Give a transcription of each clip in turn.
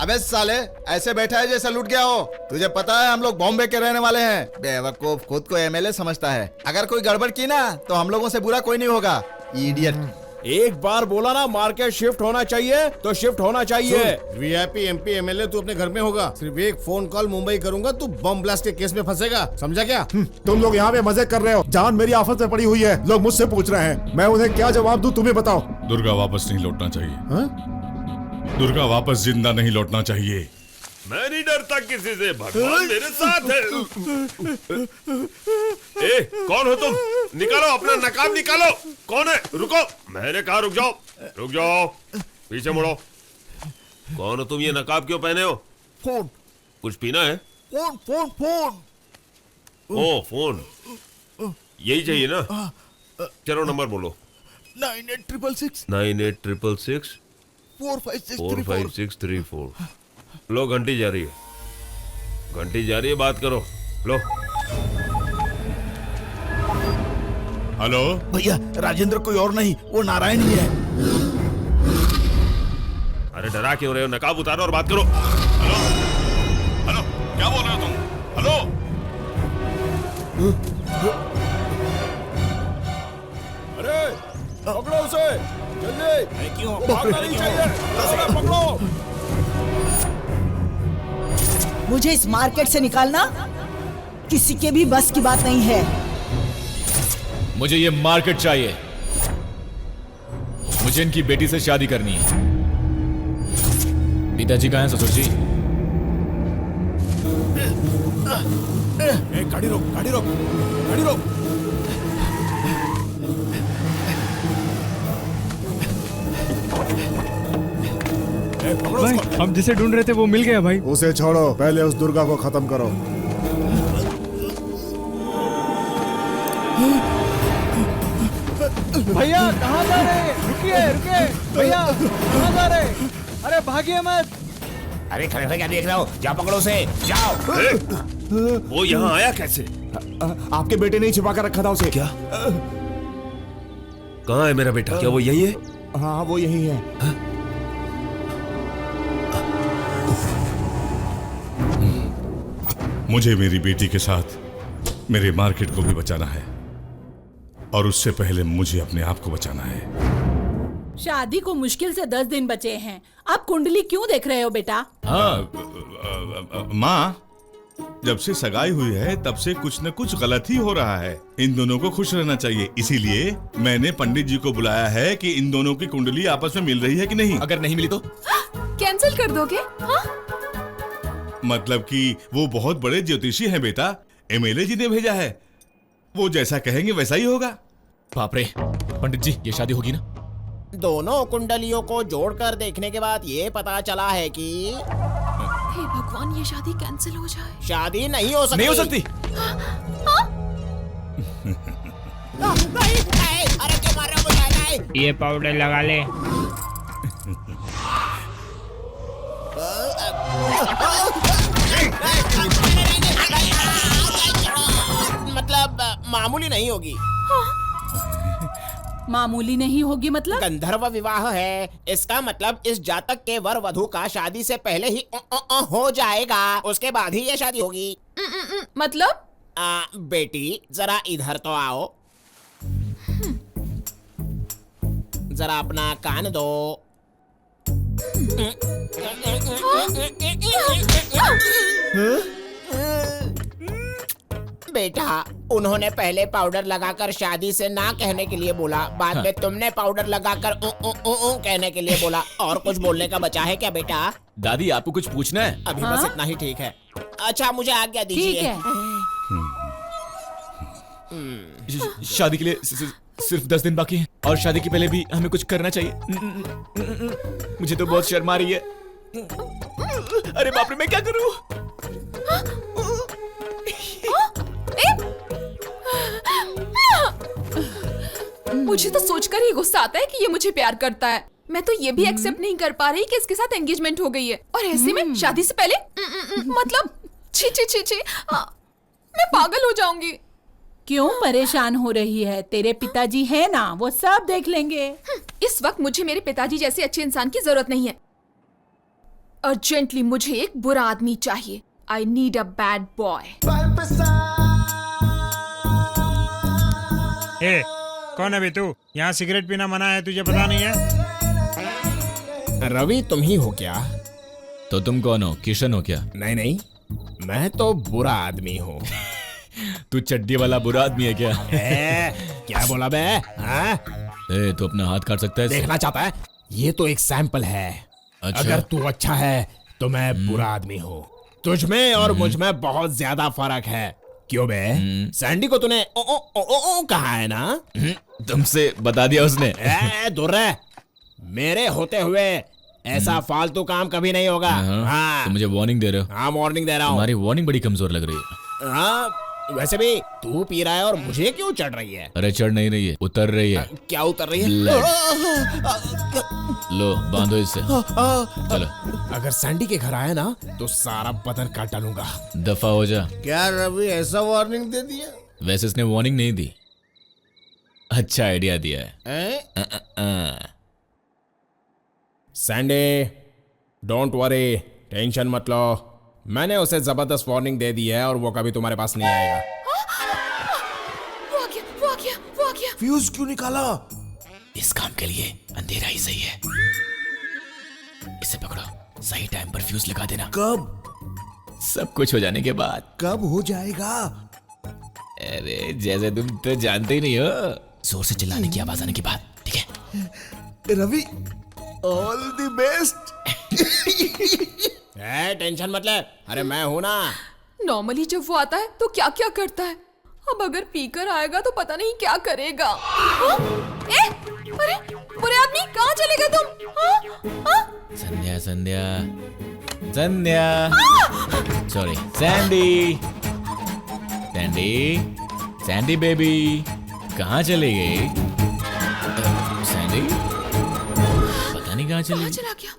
अबे साले, ऐसे बैठा है जैसे लूट गया हो। तुझे पता है हम लोग बॉम्बे के रहने वाले हैं। बेवकूफ, खुद को एमएलए समझता है। अगर कोई गड़बड़ की ना तो हम लोगों से बुरा कोई नहीं होगा। इडियट। एक बार बोला ना मार्केट शिफ्ट होना चाहिए तो शिफ्ट होना चाहिए। वीआईपी एमपी एमएलए तू अपने घर में होगा। सिर्फ एक फोन कॉल मुंबई करूंगा तू बम ब्लास्ट के केस में फंसेगा, समझा क्या? तुम लोग यहाँ पे मजे कर रहे हो। जान मेरी आफत में पड़ी हुई है। लोग मुझसे पूछ रहे हैं, मैं उन्हें क्या जवाब दूं, तुम्हें बताओ। दुर्गा वापस नहीं लौटना चाहिए। हा? दुर्गा वापस जिंदा नहीं लौटना चाहिए। मैं नहीं डरता किसी से, भगवान मेरे साथ है। ए, कौन हो तुम? निकालो अपना नकाब निकालो। कौन है? रुको, मैंने कहा रुक जाओ। रुक जाओ, पीछे मुड़ो। कौन हो तुम? ये नकाब क्यों पहने हो? फोन। कुछ पीना है? Phone phone phone. ओ फोन, यही चाहिए ना? चलो नंबर बोलो। 9866 9866 45634। लो, घंटी जा रही है, घंटी जा रही है, बात करो। लो। हेलो भैया, राजेंद्र कोई और नहीं, वो नारायण ही है। अरे डरा क्यों रहे हो? नकाब उतारो और बात करो। हेलो हेलो, क्या बोल रहे हो तुम? हेलो, अरे पकड़ो उसे, जल्दी। क्यों भागना नहीं चाहिए, पकड़ो। मुझे इस मार्केट से निकालना किसी के भी बस की बात नहीं है। मुझे ये मार्केट चाहिए। मुझे इनकी बेटी से शादी करनी है। पिताजी कहाँ हैं ससुर जी? गाड़ी रोक, गाड़ी रोक, गाड़ी रोक। भाई, हम जिसे ढूंढ रहे थे वो मिल गया भाई। उसे छोड़ो, पहले उस दुर्गा को खत्म करो। भैया कहाँ जा रहे हैं? रुकिए रुकिए भैया, कहाँ जा रहे हैं? अरे भागिए मत। अरे खड़े खड़े क्या देख रहे हो? जा पकड़ो उसे, जाओ। वो यहाँ आया कैसे? आपके बेटे ने छिपा कर रखा था उसे। क्या? कहाँ है मेरा बेटा? क्या वो यही है? हाँ, वो यही है। मुझे मेरी बेटी के साथ मेरे मार्केट को भी बचाना है, और उससे पहले मुझे अपने आप को बचाना है। शादी को मुश्किल से 10 दिन बचे हैं। आप कुंडली क्यों देख रहे हो बेटा? माँ, जब से सगाई हुई है तब से कुछ न कुछ गलत ही हो रहा है। इन दोनों को खुश रहना चाहिए, इसीलिए मैंने पंडित जी को बुलाया है कि इन दोनों की कुंडली आपस में मिल रही है कि नहीं। अगर नहीं मिली तो कैंसिल कर दोगे? हाँ? मतलब कि वो बहुत बड़े ज्योतिषी हैं बेटा, एमएलए जी ने भेजा है। वो जैसा कहेंगे वैसा ही होगा। बाप रे, पंडित जी ये शादी होगी ना? दोनों कुंडलियों को जोड़कर देखने के बाद ये पता चला है कि हे भगवान, ये शादी कैंसिल हो जाए। शादी नहीं हो सकती। नहीं हो सकती। अरे क्यों मार रहे हो मुझे? ये पाउडर लगा ले। मतलब मामूली नहीं होगी। मामूली नहीं होगी मतलब? गंधर्व विवाह है, इसका मतलब इस जातक के वर वधु का शादी से पहले ही हो जाएगा, उसके बाद ही ये शादी होगी। मतलब? बेटी जरा इधर तो आओ, जरा अपना कान दो। बेटा, उन्होंने पहले पाउडर लगाकर शादी से ना कहने के लिए बोला, बाद में तुमने पाउडर लगाकर कहने के लिए बोला। और कुछ बोलने का बचा है क्या बेटा? दादी आपको कुछ पूछना है? अभी बस इतना ही ठीक है। अच्छा, मुझे आज्ञा दीजिए। ठीक है। शादी के लिए सिर्फ 10 दिन बाकी हैं, और शादी के पहले भी हमें कुछ करना चाहिए। मुझे तो बहुत शर्म आ रही है। अरे बाप रे, मैं क्या करूं? मुझे तो सोचकर ही गुस्सा आता है कि ये मुझे प्यार करता है। मैं तो ये भी एक्सेप्ट नहीं कर पा रही कि इसके साथ एंगेजमेंट हो गई है, और ऐसे में शादी से पहले मतलब छी छी छी छी, मैं पागल हो जाऊंगी। क्यों परेशान हो रही है? तेरे पिताजी हैं ना, वो सब देख लेंगे। इस वक्त मुझे मेरे पिताजी जैसे अच्छे इंसान की जरूरत नहीं है। अर्जेंटली मुझे एक बुरा आदमी चाहिए। I need a bad boy. ए, कौन है बे तू? यहाँ सिगरेट पीना मना है, तुझे पता नहीं है? रवि तुम ही हो क्या? तो तुम कौन हो? किशन हो क्या? नहीं नहीं, मैं तो बुरा आदमी हूँ। तू चड्डी वाला बुरा आदमी है क्या? क्या बोला बे? हाँ? तू अपना हाथ काट सकता है? देखना चाहता है? ये तो एक सैंपल है। अच्छा। अगर तू अच्छा है तो मैं बुरा आदमी हूँ। तुझ में और मुझ में बहुत ज्यादा फर्क है। क्यों बे? सैंडी को तूने ओ ओ ओ ओ ओ कहा है ना? तुमसे बता दिया उसने। दूर रह। मेरे होते हुए ऐसा फालतू काम कभी नहीं होगा। हाँ। तो मुझे वार्निंग दे रहे हो? हाँ, वार्निंग दे रहा हूँ। तुम्हारी वार्निंग बड़ी कमजोर लग रही है। हाँ, वैसे भी तू पी रहा है और मुझे क्यों चढ़ रही है? अरे चढ़ नहीं रही है, उतर रही है। क्या उतर रही है? लो बांधो इससे। चलो। अगर सैंडी के घर आया ना तो सारा बदन काट डालूंगा। दफा हो जा। क्या रवि ऐसा वार्निंग दे दिया? वैसे इसने वार्निंग नहीं दी, अच्छा आइडिया दिया है। सैंडी, डोंट वरी, टेंशन मत लो। मैंने उसे जबरदस्त वार्निंग दे दी है और वो कभी तुम्हारे पास नहीं आएगा। वो आ गया। फ्यूज क्यों निकाला? इस काम के लिए अंधेरा ही सही है। इसे पकड़ो, सही टाइम पर फ्यूज लगा देना। कब? सब कुछ हो जाने के बाद। कब हो जाएगा? अरे जैसे तुम तो जानते ही नहीं हो, जोर से चिल्लाने की आवाज आने के बाद। ठीक है Ravi, all the best. Tension मत ले, अरे मैं हूं ना। नॉर्मली जब वो आता है तो क्या क्या करता है, अब अगर पीकर आएगा तो पता नहीं क्या करेगा। हाँ? अरे बुरे आदमी, कहाँ चले गए तुम? हाँ? संध्या सॉरी, सैंडी बेबी, कहाँ चली गई? सैंडी पता नहीं कहाँ चली। चला गया।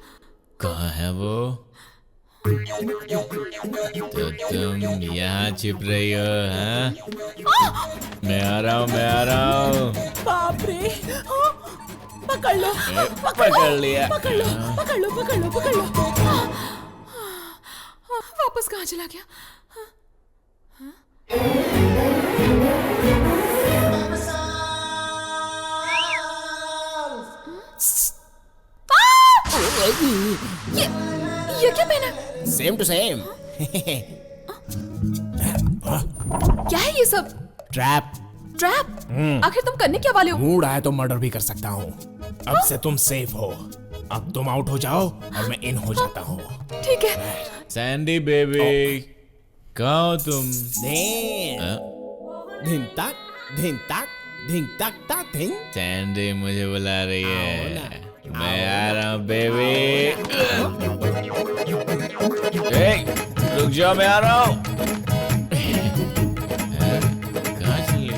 कहाँ है वो? तो तुम यहाँ छिप रही हो? हाँ? मैं आ रहा हूँ। बाप रे, पकड़ लो। पकड़ लिया। पकड़ लो। वापस कहाँ चला गया? ये क्या पहना? Same to same. क्या है ये सब? ट्रैप। आखिर तुम करने क्या वाले हो? मूड आए तो मर्डर भी कर सकता हूँ। अब से तुम सेफ हो। अब तुम आउट हो जाओ और मैं इन हो जाता हूँ। ठीक है। सैंडी बेबी, कहाँ हो तुम? धिन तक धिन। सैंडी मुझे बुला रही है। मैं आ रहा हूँ बेबी। रुक जाओ, मैं आ रहा हूँ। कहाँ चली गई?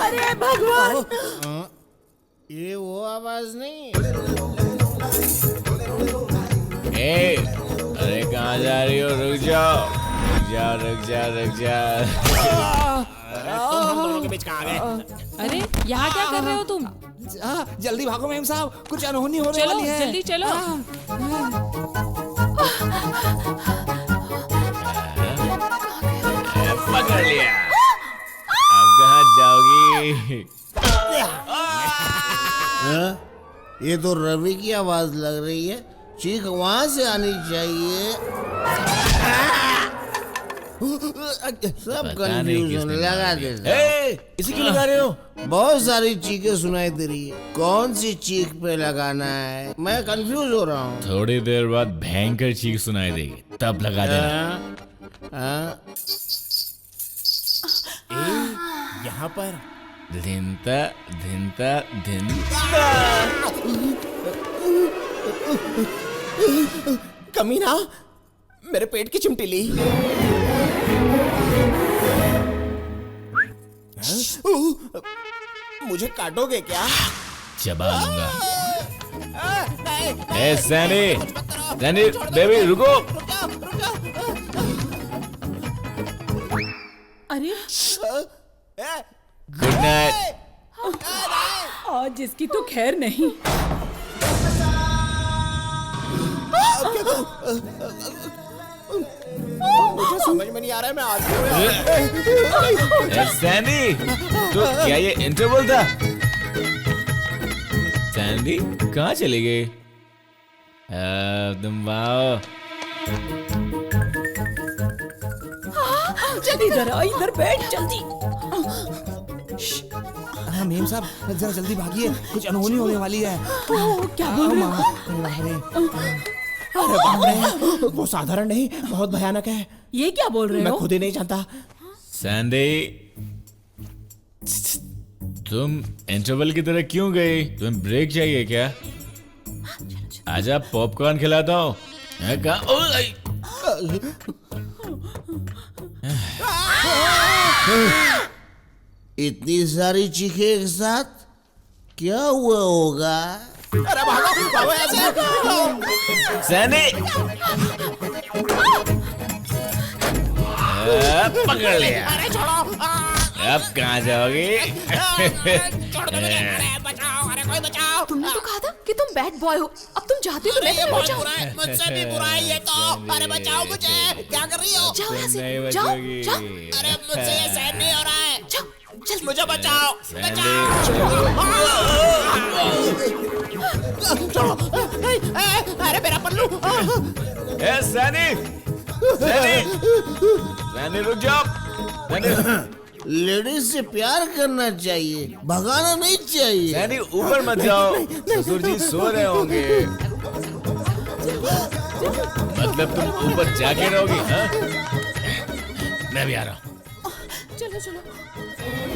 अरे भगवान, ये वो आवाज नहीं? अरे कहाँ जा रही हो? रुक जाओ। तुम हम दोनों के बीच कहाँ आ गए? अरे यहाँ क्या कर रहे हो तुम? जल्दी भागो मेम साहब, कुछ अनहोनी होने वाली है। जल्दी चलो। पकड़ लिया। अब कहाँ जाओगी? ये तो रवि की आवाज लग रही है, चीख वहां से आनी चाहिए। सब कंफ्यूजन लगा देते। इसे क्यों लगा रहे हो? बहुत सारी चीखें सुनाई दे रही है, कौन सी चीख पे लगाना है? मैं कंफ्यूज हो रहा हूँ। थोड़ी देर बाद भयंकर चीख सुनाई देगी, तब लगा देना। यहाँ पर धिनता। कमीना, मेरे पेट की चिमटी ली। मुझे काटोगे क्या? चबा लूंगा। सैंडी बेबी, रुको। अरे गुड नाइट। आज इसकी तो खैर नहीं। मुझे समझ में नहीं आ रहा है मैं आदमी सैंडी, तो क्या ये इंटरवल था? सैंडी कहाँ चली गई? तुम वाओ। इधर आ, इधर बैठ जल्दी। मेम साहब जरा जल्दी भागिए, कुछ अनहोनी होने वाली है। क्या बोल रहे हो? अरे बाप रे, वो साधारण नहीं, बहुत भयानक है। ये क्या बोल रहे मैं हो? खुद ही नहीं जानता। सैंडी, तुम इंटरवल की तरह क्यों गई? तुम्हें ब्रेक चाहिए क्या? आजा पॉपकॉर्न खिलाता हूँ। इतनी सारी चीखें एक साथ क्या हुआ होगा? अरे भागो भागो ऐसे। सैनी, पकड़ लिया। अरे छोड़ो। अब कहाँ जाओगी? छोड़ दो मुझे। अरे बचाओ, अरे कोई बचाओ। तुमने तो कहा था कि तुम बैड बॉय हो, अब तुम जाते हो तो अरे ये मैं बहुत बचाओ। बुरा है, मुझसे भी बुरा है ये तो। अरे बचाओ मुझे, क्या कर रही हो? जाओ यहाँ से, नहीं जाओ बचोगी। जाओ अरे मुझसे ये सहन नहीं हो रहा है। जाओ जल्दी। मुझे बचाओ, बचाओ। अरे मेरा पल्लू। सैनी, सैनी, सैनी रुक जाओ। सैनी, लेडीज से प्यार करना चाहिए, भगाना नहीं चाहिए। सैनी ऊपर मत जाओ, ससुर जी सो रहे होंगे। मतलब तुम ऊपर जाके रहोगी? हाँ? मैं भी आ रहा हूँ। चलो चलो।